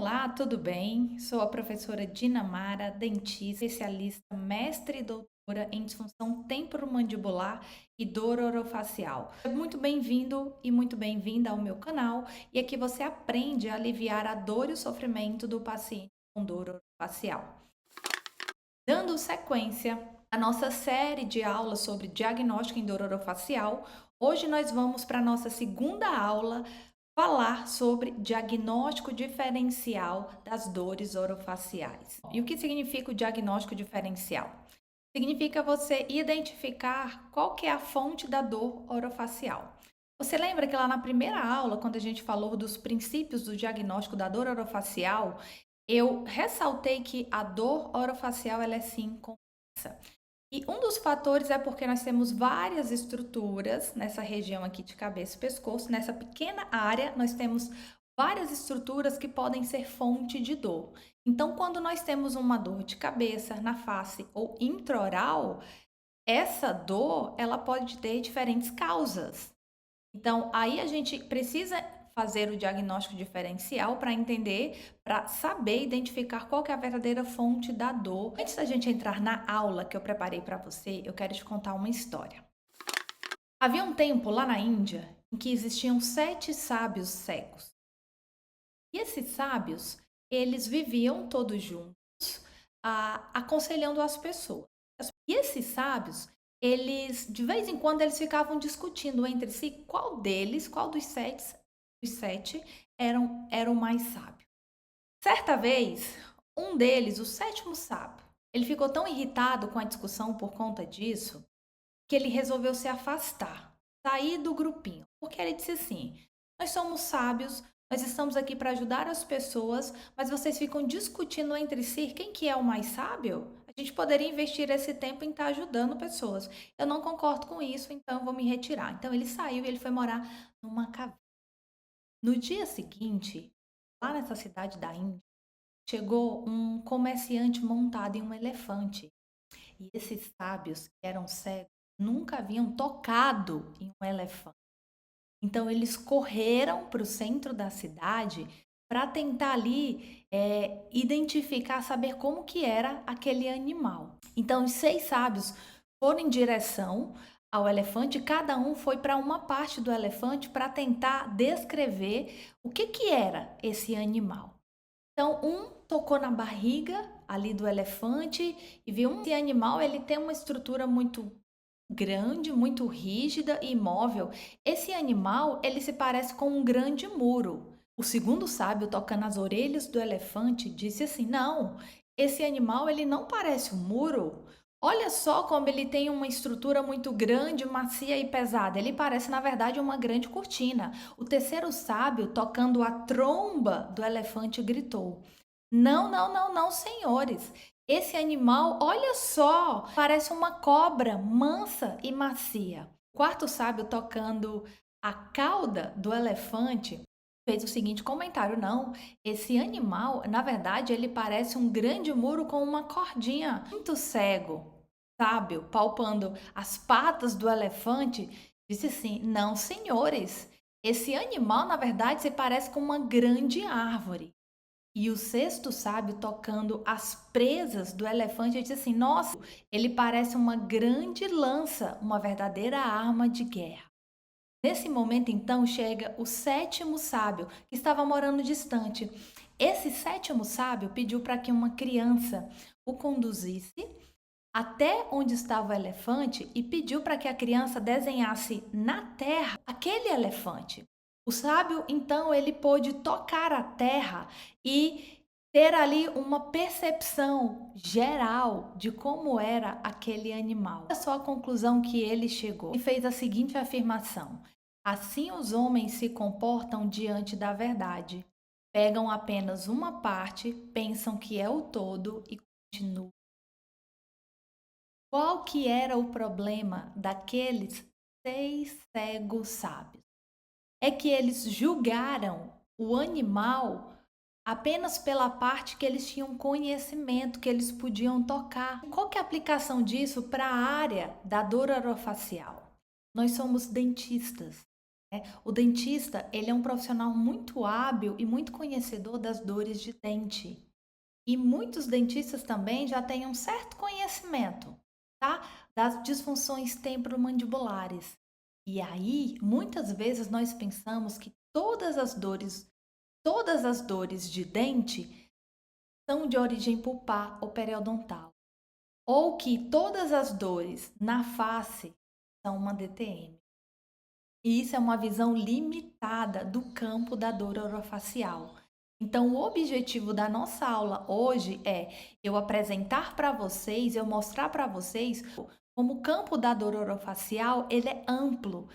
Olá, tudo bem? Sou a professora Dinamara, dentista, especialista, mestre e doutora em disfunção temporomandibular e dor orofacial. Seja muito bem-vindo e muito bem-vinda ao meu canal, e aqui você aprende a aliviar a dor e o sofrimento do paciente com dor orofacial. Dando sequência à nossa série de aulas sobre diagnóstico em dor orofacial, hoje nós vamos para a nossa segunda aula falar sobre diagnóstico diferencial das dores orofaciais. E o que significa o diagnóstico diferencial? Significa você identificar qual que é a fonte da dor orofacial. Você lembra que lá na primeira aula, quando a gente falou dos princípios do diagnóstico da dor orofacial, eu ressaltei que a dor orofacial ela é sim complexa. E um dos fatores é porque nós temos várias estruturas nessa região aqui de cabeça e pescoço, nessa pequena área, nós temos várias estruturas que podem ser fonte de dor. Então, quando nós temos uma dor de cabeça, na face ou intraoral, essa dor, ela pode ter diferentes causas. Então, aí a gente precisa fazer o diagnóstico diferencial para entender, para saber identificar qual que é a verdadeira fonte da dor. Antes da gente entrar na aula que eu preparei para você, eu quero te contar uma história. Havia um tempo lá na Índia em que existiam 7 sábios cegos. E esses sábios, eles viviam todos juntos, aconselhando as pessoas. E esses sábios, eles de vez em quando eles ficavam discutindo entre si qual dos sete era o mais sábio. Certa vez, um deles, o sétimo sábio, ele ficou tão irritado com a discussão por conta disso, que ele resolveu se afastar, sair do grupinho, porque ele disse assim: nós somos sábios, nós estamos aqui para ajudar as pessoas, mas vocês ficam discutindo entre si quem que é o mais sábio? A gente poderia investir esse tempo em estar ajudando pessoas. Eu não concordo com isso, então eu vou me retirar. Então ele saiu e ele foi morar numa caverna. No dia seguinte, lá nessa cidade da Índia, chegou um comerciante montado em um elefante. E esses sábios, que eram cegos, nunca haviam tocado em um elefante. Então, eles correram para o centro da cidade para tentar ali identificar, saber como que era aquele animal. Então, os 6 sábios foram em direção ao elefante, cada um foi para uma parte do elefante para tentar descrever o que era esse animal. Então, um tocou na barriga ali do elefante e viu esse animal, ele tem uma estrutura muito grande, muito rígida e imóvel. Esse animal, ele se parece com um grande muro. O segundo sábio, tocando as orelhas do elefante, disse assim: "Não, esse animal ele não parece um muro. Olha só como ele tem uma estrutura muito grande, macia e pesada. Ele parece, na verdade, uma grande cortina." O terceiro sábio, tocando a tromba do elefante, gritou: "Não, não, não, não, senhores. Esse animal, olha só, parece uma cobra mansa e macia." O quarto sábio, tocando a cauda do elefante, fez o seguinte comentário: "Não, esse animal, na verdade, ele parece um grande muro com uma cordinha." Muito cego, sábio, palpando as patas do elefante, disse assim: "Não, senhores, esse animal, na verdade, se parece com uma grande árvore." E o sexto sábio, tocando as presas do elefante, disse assim: "Nossa, ele parece uma grande lança, uma verdadeira arma de guerra." Nesse momento, então, chega o sétimo sábio, que estava morando distante. Esse sétimo sábio pediu para que uma criança o conduzisse até onde estava o elefante e pediu para que a criança desenhasse na terra aquele elefante. O sábio, então, ele pôde tocar a terra e ter ali uma percepção geral de como era aquele animal. Olha só a conclusão que ele chegou. E fez a seguinte afirmação: assim os homens se comportam diante da verdade. Pegam apenas uma parte, pensam que é o todo e continuam. Qual que era o problema daqueles 6 cegos sábios? É que eles julgaram o animal apenas pela parte que eles tinham conhecimento, que eles podiam tocar. Qual que é a aplicação disso para a área da dor orofacial? Nós somos dentistas. O dentista, ele é um profissional muito hábil e muito conhecedor das dores de dente. E muitos dentistas também já têm um certo conhecimento, tá? Das disfunções temporomandibulares. E aí, muitas vezes nós pensamos que todas as dores de dente são de origem pulpar ou periodontal, ou que todas as dores na face são uma DTM. E isso é uma visão limitada do campo da dor orofacial. Então, o objetivo da nossa aula hoje é eu apresentar para vocês, eu mostrar para vocês como o campo da dor orofacial, ele é amplo.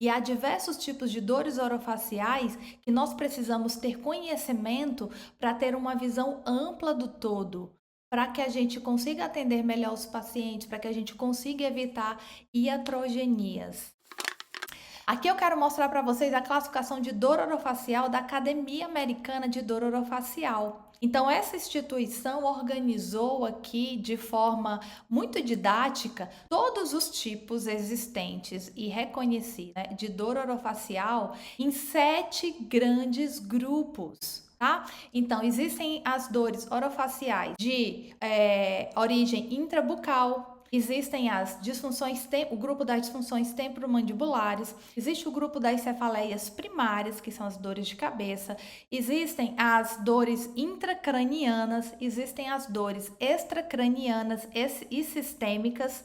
E há diversos tipos de dores orofaciais que nós precisamos ter conhecimento para ter uma visão ampla do todo, para que a gente consiga atender melhor os pacientes, para que a gente consiga evitar iatrogenias. Aqui eu quero mostrar para vocês a classificação de dor orofacial da Academia Americana de Dor Orofacial. Então, essa instituição organizou aqui de forma muito didática todos os tipos existentes e reconhecidos, né, de dor orofacial em 7 grandes grupos. Tá? Então, existem as dores orofaciais de origem intrabucal. Existem as disfunções, o grupo das disfunções temporomandibulares, existe o grupo das cefaleias primárias, que são as dores de cabeça, existem as dores intracranianas, existem as dores extracranianas e sistêmicas,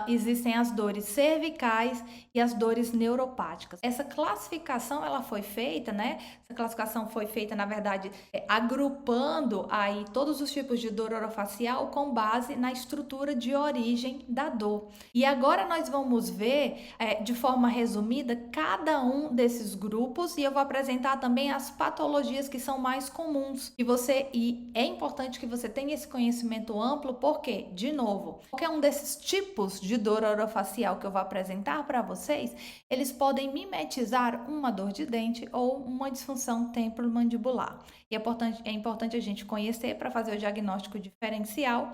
existem as dores cervicais e as dores neuropáticas. Essa classificação, ela foi feita, né? Essa classificação foi feita, na verdade, agrupando aí todos os tipos de dor orofacial com base na estrutura de origem da dor. E agora nós vamos ver de forma resumida cada um desses grupos e eu vou apresentar também as patologias que são mais comuns. E é importante que você tenha esse conhecimento amplo, porque, de novo, qualquer um desses tipos de dor orofacial que eu vou apresentar para vocês, eles podem mimetizar uma dor de dente ou uma disfunção temporomandibular. E é importante a gente conhecer para fazer o diagnóstico diferencial.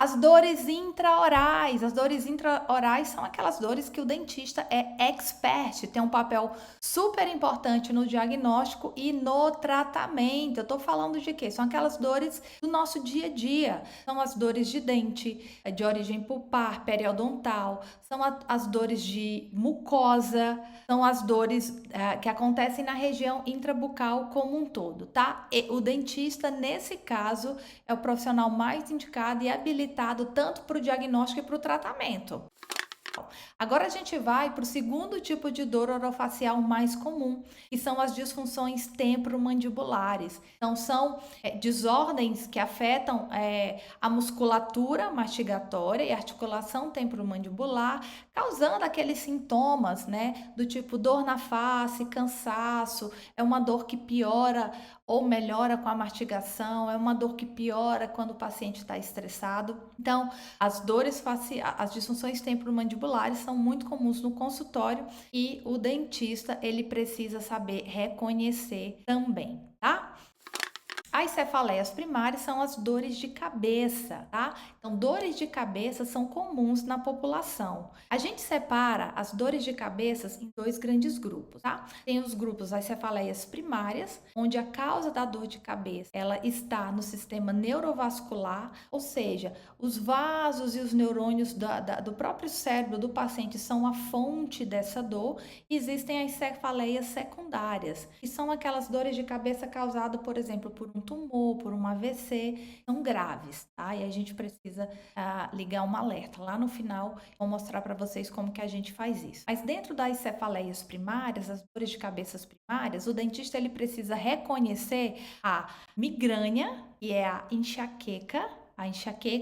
As dores intraorais. As dores intraorais são aquelas dores que o dentista é expert, tem um papel super importante no diagnóstico e no tratamento. Eu tô falando de quê? São aquelas dores do nosso dia a dia. São as dores de dente, de origem pulpar, periodontal, são as dores de mucosa, são as dores que acontecem na região intrabucal como um todo, tá? E o dentista, nesse caso, é o profissional mais indicado e habilitado tanto para o diagnóstico e para o tratamento. Agora a gente vai para o segundo tipo de dor orofacial mais comum, que são as disfunções temporomandibulares. Então, são desordens que afetam a musculatura mastigatória e articulação temporomandibular, causando aqueles sintomas, né, do tipo dor na face, cansaço, é uma dor que piora ou melhora com a mastigação, é uma dor que piora quando o paciente está estressado. Então, as disfunções temporomandibulares são muito comuns no consultório e o dentista, ele precisa saber reconhecer também, tá? As cefaleias primárias são as dores de cabeça, tá? Então, dores de cabeça são comuns na população. A gente separa as dores de cabeça em 2 grandes grupos, tá? Tem os grupos das cefaleias primárias, onde a causa da dor de cabeça, ela está no sistema neurovascular, ou seja, os vasos e os neurônios do próprio cérebro do paciente são a fonte dessa dor. Existem as cefaleias secundárias, que são aquelas dores de cabeça causadas, por exemplo, por um tumor, por um AVC, são graves, tá? E a gente precisa ligar um alerta. Lá no final, vou mostrar para vocês como que a gente faz isso. Mas dentro das cefaleias primárias, as dores de cabeça primárias, o dentista ele precisa reconhecer a migrânia, que é a enxaqueca,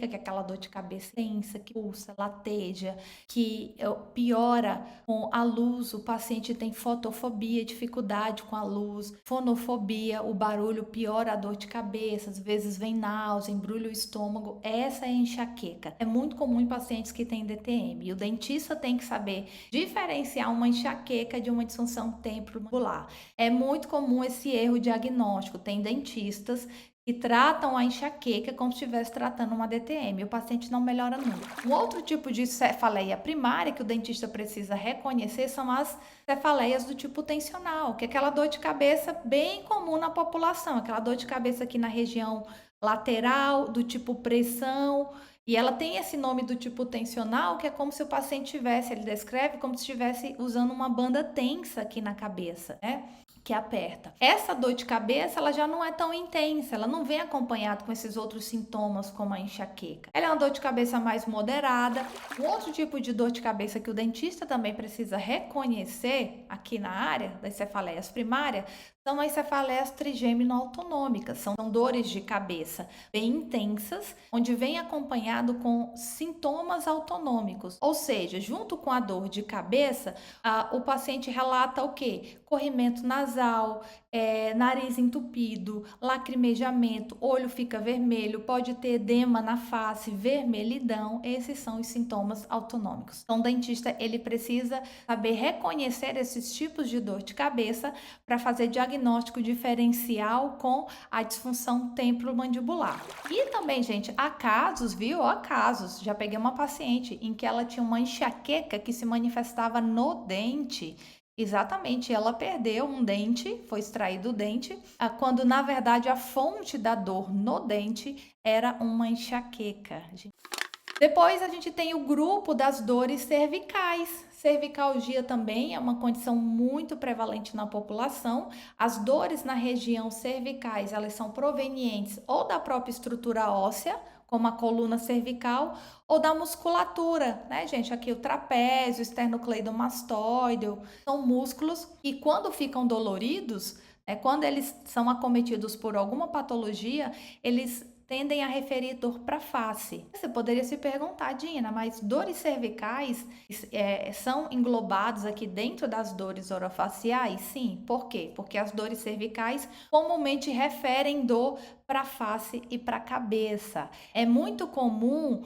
que é aquela dor de cabeça tensa, que pulsa, lateja, que piora com a luz, o paciente tem fotofobia, dificuldade com a luz, fonofobia, o barulho piora a dor de cabeça, às vezes vem náusea, embrulha o estômago, essa é a enxaqueca. É muito comum em pacientes que têm DTM e o dentista tem que saber diferenciar uma enxaqueca de uma disfunção temporomandibular. É muito comum esse erro diagnóstico, tem dentistas e tratam a enxaqueca como se estivesse tratando uma DTM. O paciente não melhora nunca. Um outro tipo de cefaleia primária que o dentista precisa reconhecer são as cefaleias do tipo tensional, que é aquela dor de cabeça bem comum na população, aquela dor de cabeça aqui na região lateral, do tipo pressão. E ela tem esse nome do tipo tensional, que é como se o paciente tivesse, ele descreve como se estivesse usando uma banda tensa aqui na cabeça, né? Que aperta. Essa dor de cabeça, ela já não é tão intensa, ela não vem acompanhada com esses outros sintomas como a enxaqueca. Ela é uma dor de cabeça mais moderada. Um outro tipo de dor de cabeça que o dentista também precisa reconhecer aqui na área das cefaleias primárias são as cefaleias trigêmino-autonômicas. São dores de cabeça bem intensas, onde vem acompanhado com sintomas autonômicos. Ou seja, junto com a dor de cabeça, o paciente relata o quê? Corrimento nasal, nariz entupido, lacrimejamento, olho fica vermelho, pode ter edema na face, vermelhidão. Esses são os sintomas autonômicos. Então, o dentista ele precisa saber reconhecer esses tipos de dor de cabeça para fazer diagnóstico diferencial com a disfunção temporomandibular. E também, gente, há casos, viu? Há casos. Já peguei uma paciente em que ela tinha uma enxaqueca que se manifestava no dente. Exatamente, ela perdeu um dente, foi extraído o dente, quando na verdade a fonte da dor no dente era uma enxaqueca. Depois a gente tem o grupo das dores cervicais. Cervicalgia também é uma condição muito prevalente na população. As dores na região cervicais, elas são provenientes ou da própria estrutura óssea, como a coluna cervical, ou da musculatura, né, gente? Aqui o trapézio, o esternocleidomastoideo, são músculos que quando ficam doloridos, quando eles são acometidos por alguma patologia, eles tendem a referir dor para a face. Você poderia se perguntar, Dina, mas dores cervicais são englobados aqui dentro das dores orofaciais? Sim. Por quê? Porque as dores cervicais comumente referem dor para a face e para a cabeça. É muito comum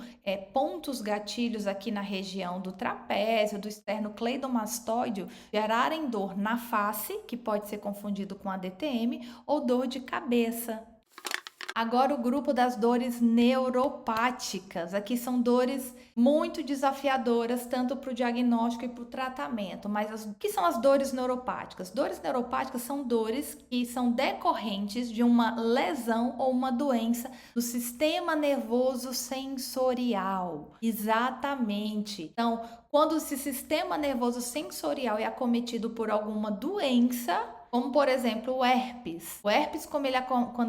pontos gatilhos aqui na região do trapézio, do esternocleidomastoideo, gerarem dor na face, que pode ser confundido com a DTM, ou dor de cabeça. Agora o grupo das dores neuropáticas. Aqui são dores muito desafiadoras, tanto para o diagnóstico e para o tratamento. Mas o que são as dores neuropáticas? Dores neuropáticas são dores que são decorrentes de uma lesão ou uma doença do sistema nervoso sensorial. Exatamente. Então, quando esse sistema nervoso sensorial é acometido por alguma doença, como, por exemplo, o herpes. O herpes, quando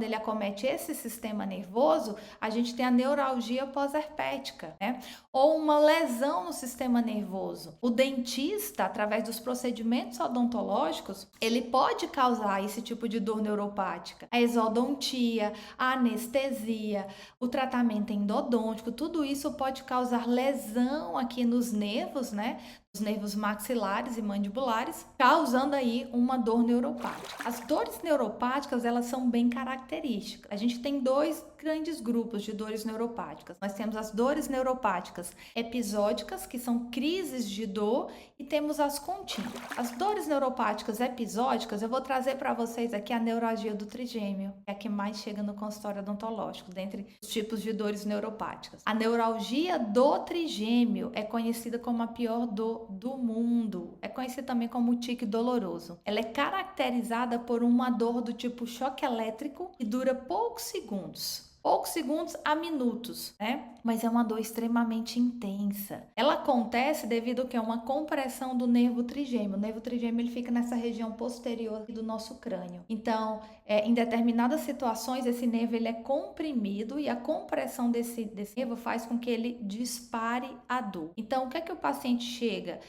ele acomete esse sistema nervoso, a gente tem a neuralgia pós-herpética, né? Ou uma lesão no sistema nervoso. O dentista, através dos procedimentos odontológicos, ele pode causar esse tipo de dor neuropática. A exodontia, a anestesia, o tratamento endodôntico, tudo isso pode causar lesão aqui nos nervos, né? Os nervos maxilares e mandibulares, causando aí uma dor neuropática. As dores neuropáticas, elas são bem características. A gente tem dois grandes grupos de dores neuropáticas. Nós temos as dores neuropáticas episódicas, que são crises de dor, e temos as contínuas. As dores neuropáticas episódicas, eu vou trazer para vocês aqui a neuralgia do trigêmeo, que é a que mais chega no consultório odontológico, dentre os tipos de dores neuropáticas. A neuralgia do trigêmeo é conhecida como a pior dor do mundo. É conhecida também como tique doloroso. Ela é caracterizada por uma dor do tipo choque elétrico que dura poucos segundos a minutos, né? Mas é uma dor extremamente intensa. Ela acontece devido a uma compressão do nervo trigêmeo. O nervo trigêmeo ele fica nessa região posterior do nosso crânio. Então, em determinadas situações, esse nervo ele é comprimido e a compressão desse nervo faz com que ele dispare a dor. Então, o que é que o paciente chega?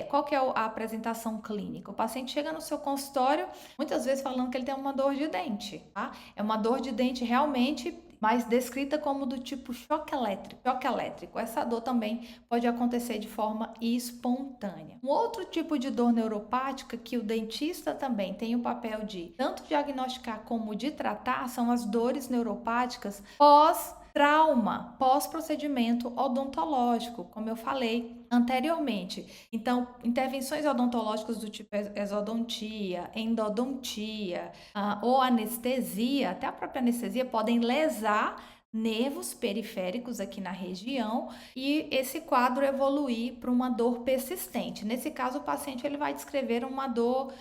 Qual que é a apresentação clínica? O paciente chega no seu consultório, muitas vezes falando que ele tem uma dor de dente, tá? É uma dor de dente realmente, mas descrita como do tipo choque elétrico. Choque elétrico. Essa dor também pode acontecer de forma espontânea. Um outro tipo de dor neuropática que o dentista também tem o papel de tanto diagnosticar como de tratar são as dores neuropáticas pós Trauma pós-procedimento odontológico, como eu falei anteriormente. Então, intervenções odontológicas do tipo exodontia, endodontia, ou anestesia, até a própria anestesia, podem lesar nervos periféricos aqui na região e esse quadro evoluir para uma dor persistente. Nesse caso, o paciente ele vai descrever uma dor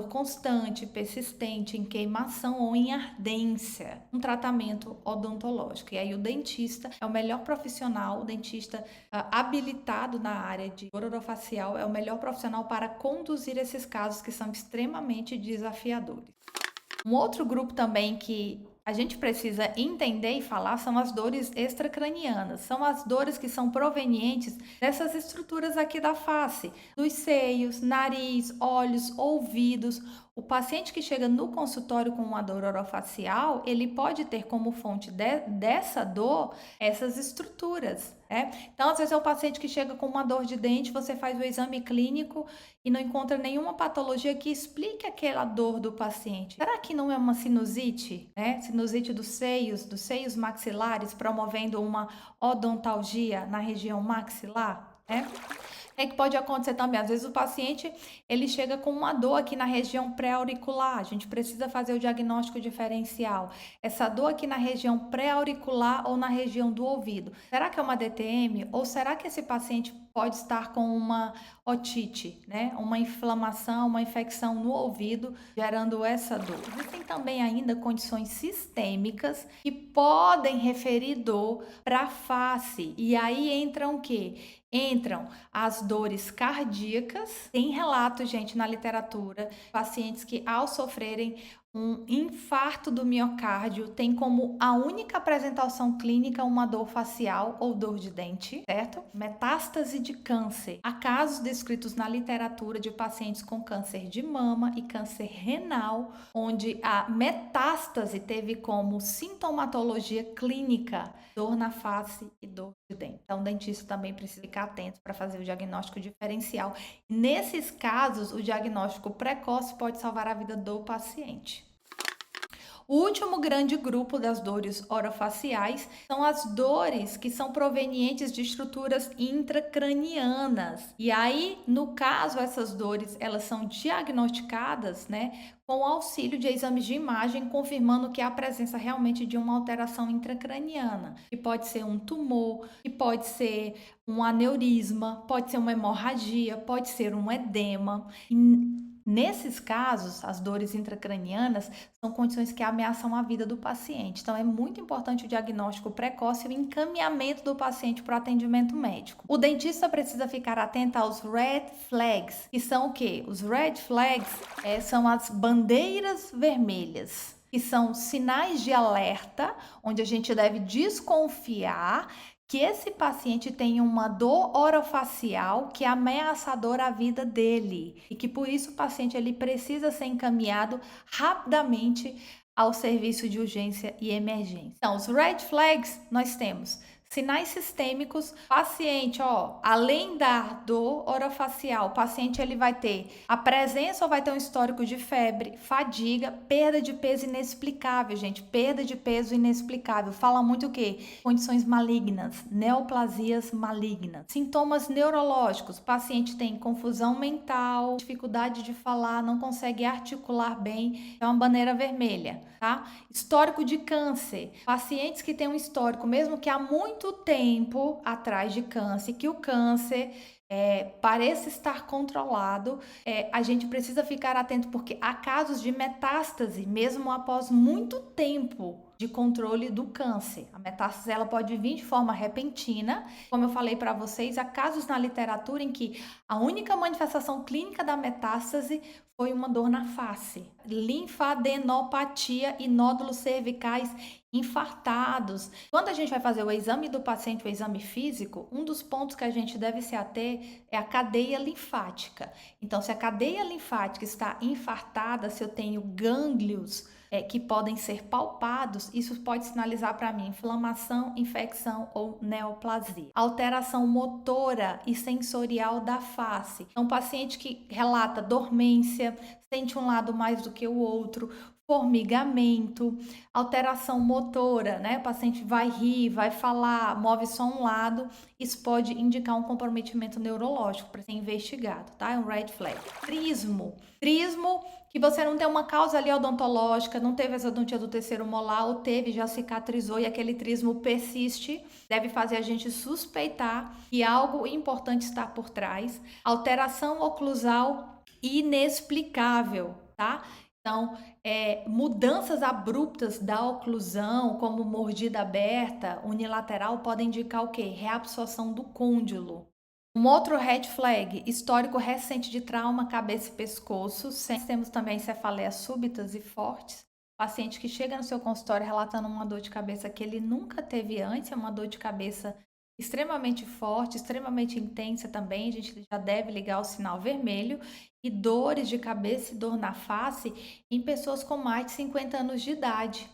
constante, persistente, em queimação ou em ardência, um tratamento odontológico. E aí o dentista é o melhor profissional, o dentista habilitado na área de dor orofacial é o melhor profissional para conduzir esses casos que são extremamente desafiadores. Um outro grupo também que a gente precisa entender e falar são as dores extracranianas. São as dores que são provenientes dessas estruturas aqui da face, dos seios, nariz, olhos, ouvidos. O paciente que chega no consultório com uma dor orofacial, ele pode ter como fonte dessa dor essas estruturas. Então, às vezes é o paciente que chega com uma dor de dente, você faz o exame clínico e não encontra nenhuma patologia que explique aquela dor do paciente. Será que não é uma sinusite? Sinusite dos seios maxilares, promovendo uma odontalgia na região maxilar? O que pode acontecer também? Às vezes o paciente ele chega com uma dor aqui na região pré-auricular. A gente precisa fazer o diagnóstico diferencial. Essa dor aqui na região pré-auricular ou na região do ouvido. Será que é uma DTM? Ou será que esse paciente pode estar com uma otite, uma inflamação, uma infecção no ouvido, gerando essa dor? Existem também ainda condições sistêmicas que podem referir dor para a face. E aí entram o quê? Entram as dores cardíacas. Tem relatos, gente, na literatura, pacientes que ao sofrerem um infarto do miocárdio tem como a única apresentação clínica uma dor facial ou dor de dente, certo? Metástase de câncer. Há casos descritos na literatura de pacientes com câncer de mama e câncer renal, onde a metástase teve como sintomatologia clínica dor na face e dor de dente. Então, o dentista também precisa ficar atento para fazer o diagnóstico diferencial. Nesses casos, o diagnóstico precoce pode salvar a vida do paciente. O último grande grupo das dores orofaciais são as dores que são provenientes de estruturas intracranianas. E aí, no caso, essas dores, elas são diagnosticadas, com o auxílio de exames de imagem, confirmando que há presença realmente de uma alteração intracraniana, que pode ser um tumor, que pode ser um aneurisma, pode ser uma hemorragia, pode ser um edema. Nesses casos, as dores intracranianas são condições que ameaçam a vida do paciente. Então, é muito importante o diagnóstico precoce e o encaminhamento do paciente para o atendimento médico. O dentista precisa ficar atento aos red flags, que são o quê? Os red flags são as bandeiras vermelhas, que são sinais de alerta, onde a gente deve desconfiar que esse paciente tem uma dor orofacial que é ameaçadora à vida dele e que por isso o paciente ele precisa ser encaminhado rapidamente ao serviço de urgência e emergência. Então, os red flags nós temos sinais sistêmicos, paciente, além da dor orofacial, o paciente ele vai ter a presença ou vai ter um histórico de febre, fadiga, perda de peso inexplicável, gente, perda de peso inexplicável. Fala muito o quê? Condições malignas, neoplasias malignas. Sintomas neurológicos, o paciente tem confusão mental, dificuldade de falar, não consegue articular bem, é uma bandeira vermelha, tá? Histórico de câncer, pacientes que têm um histórico, mesmo que há muito tempo atrás de câncer, que o câncer pareça estar controlado, a gente precisa ficar atento porque há casos de metástase, mesmo após muito tempo de controle do câncer. A metástase ela pode vir de forma repentina, como eu falei para vocês, há casos na literatura em que a única manifestação clínica da metástase foi uma dor na face, linfadenopatia e nódulos cervicais infartados. Quando a gente vai fazer o exame do paciente, o exame físico, um dos pontos que a gente deve se ater é a cadeia linfática. Então, se a cadeia linfática está infartada, se eu tenho gânglios que podem ser palpados, isso pode sinalizar para mim inflamação, infecção ou neoplasia. Alteração motora e sensorial da face. Então, paciente que relata dormência, sente um lado mais do que o outro, formigamento, alteração motora, né? O paciente vai rir, vai falar, move só um lado. Isso pode indicar um comprometimento neurológico para ser investigado, tá? É um red flag. Trismo, que você não tem uma causa ali odontológica, não teve exodontia do terceiro molar, ou teve, já cicatrizou e aquele trismo persiste, deve fazer a gente suspeitar que algo importante está por trás. Alteração oclusal inexplicável, tá? Então, mudanças abruptas da oclusão, como mordida aberta, unilateral, podem indicar o quê? Reabsorção do côndilo. Um outro red flag, histórico recente de trauma, cabeça e pescoço. Temos também cefaleias súbitas e fortes. Paciente que chega no seu consultório relatando uma dor de cabeça que ele nunca teve antes, é uma dor de cabeça extremamente forte, extremamente intensa também, a gente já deve ligar o sinal vermelho. E dores de cabeça e dor na face em pessoas com mais de 50 anos de idade.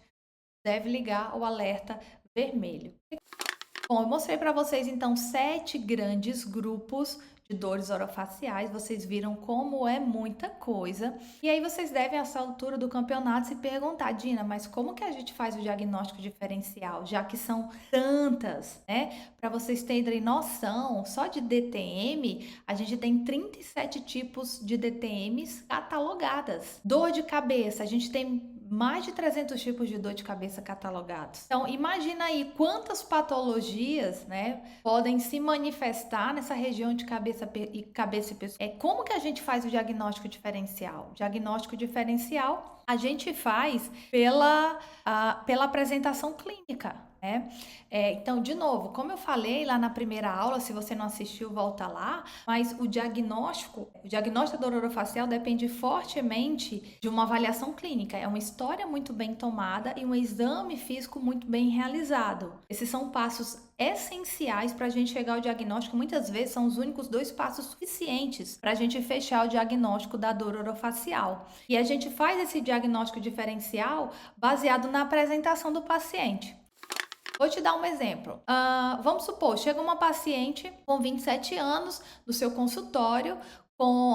Deve ligar o alerta vermelho. Bom, eu mostrei para vocês então 7 grandes grupos de dores orofaciais. Vocês viram como é muita coisa. E aí vocês devem, a essa altura do campeonato, se perguntar, Dina, mas como que a gente faz o diagnóstico diferencial? Já que são tantas, né? Para vocês terem noção, só de DTM, a gente tem 37 tipos de DTMs catalogadas. Dor de cabeça, a gente tem mais de 300 tipos de dor de cabeça catalogados. Então, imagina aí quantas patologias, né, podem se manifestar nessa região de cabeça e pescoço. Como que a gente faz o diagnóstico diferencial? O diagnóstico diferencial a gente faz pela apresentação clínica, né? Então, de novo, como eu falei lá na primeira aula, se você não assistiu, volta lá, mas o diagnóstico da dor orofacial depende fortemente de uma avaliação clínica. É uma história muito bem tomada e um exame físico muito bem realizado. Esses são passos essenciais para a gente chegar ao diagnóstico. Muitas vezes são os únicos 2 passos suficientes para a gente fechar o diagnóstico da dor orofacial. E a gente faz esse diagnóstico diferencial baseado na apresentação do paciente. Vou te dar um exemplo. Vamos supor, chega uma paciente com 27 anos no seu consultório,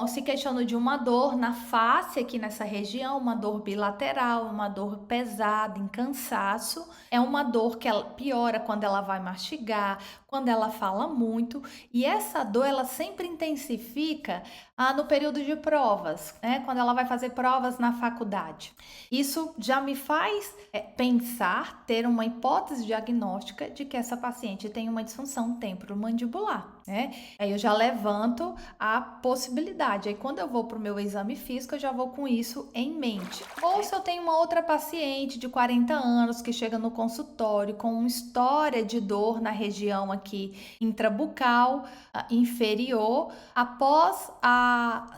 se queixando de uma dor na face aqui nessa região, uma dor bilateral, uma dor pesada, em cansaço. É uma dor que ela piora quando ela vai mastigar, quando ela fala muito. E essa dor, ela sempre intensifica no período de provas, né? Quando ela vai fazer provas na faculdade. Isso já me faz pensar, ter uma hipótese diagnóstica de que essa paciente tem uma disfunção temporomandibular, né? Aí eu já levanto a possibilidade. Aí quando eu vou para o meu exame físico, eu já vou com isso em mente. Ou se eu tenho uma outra paciente de 40 anos que chega no consultório com uma história de dor na região aqui intrabucal, inferior, após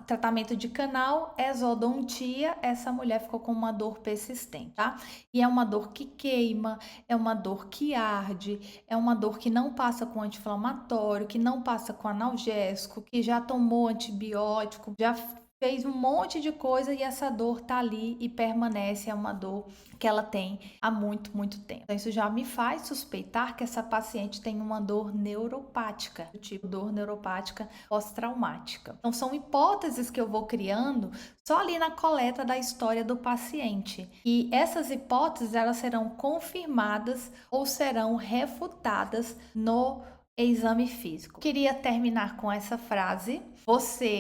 tratamento de canal, exodontia, essa mulher ficou com uma dor persistente, tá? E é uma dor que queima, é uma dor que arde, é uma dor que não passa com anti-inflamatório, que não passa com analgésico, que já tomou antibiótico, já fez um monte de coisa e essa dor tá ali e permanece, é uma dor que ela tem há muito, muito tempo. Então, isso já me faz suspeitar que essa paciente tem uma dor neuropática, do tipo dor neuropática pós-traumática. Então, são hipóteses que eu vou criando só ali na coleta da história do paciente. E essas hipóteses, elas serão confirmadas ou serão refutadas no exame físico. Queria terminar com essa frase.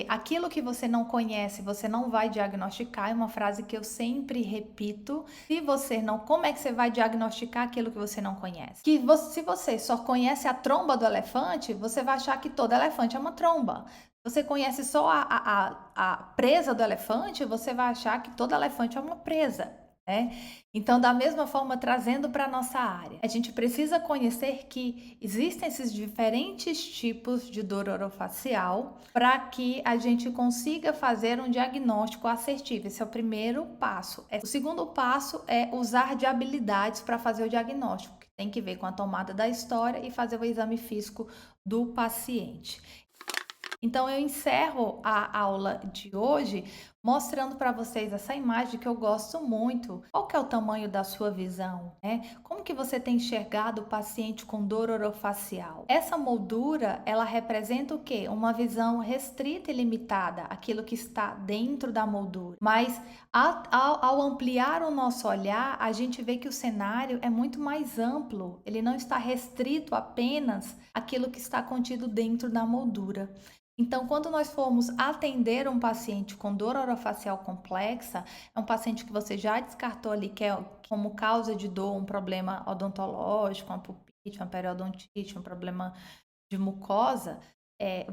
Aquilo que você não conhece, você não vai diagnosticar. É uma frase que eu sempre repito. Como é que você vai diagnosticar aquilo que você não conhece? Se você só conhece a tromba do elefante, você vai achar que todo elefante é uma tromba. Você conhece só a presa do elefante, você vai achar que todo elefante é uma presa. Então, da mesma forma, trazendo para a nossa área, a gente precisa conhecer que existem esses diferentes tipos de dor orofacial para que a gente consiga fazer um diagnóstico assertivo. Esse é o primeiro passo. O segundo passo é usar de habilidades para fazer o diagnóstico, que tem que ver com a tomada da história e fazer o exame físico do paciente. Então, eu encerro a aula de hoje mostrando para vocês essa imagem que eu gosto muito. Qual que é o tamanho da sua visão, né? Como Como que você tem enxergado o paciente com dor orofacial? Essa moldura, ela representa o quê? Uma visão restrita e limitada, aquilo que está dentro da moldura. Mas ao ampliar o nosso olhar, a gente vê que o cenário é muito mais amplo. Ele não está restrito apenas àquilo que está contido dentro da moldura. Então, quando nós formos atender um paciente com dor orofacial complexa, é um paciente que você já descartou ali que é como causa de dor um problema odontológico, uma pulpite, uma periodontite, um problema de mucosa,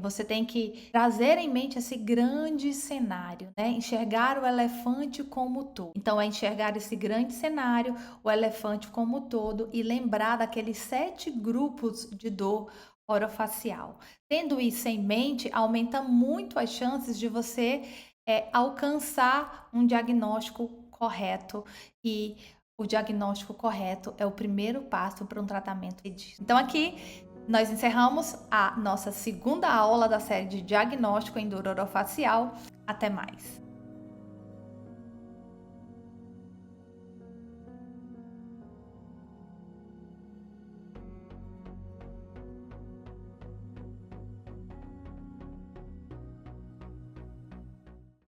você tem que trazer em mente esse grande cenário, né? Enxergar o elefante como todo. Então, é enxergar esse grande cenário, o elefante como todo e lembrar daqueles 7 grupos de dor orofacial. Tendo isso em mente, aumenta muito as chances de você alcançar um diagnóstico correto, e o diagnóstico correto é o primeiro passo para um tratamento disso. Então aqui nós encerramos a nossa segunda aula da série de diagnóstico em dor orofacial. Até mais!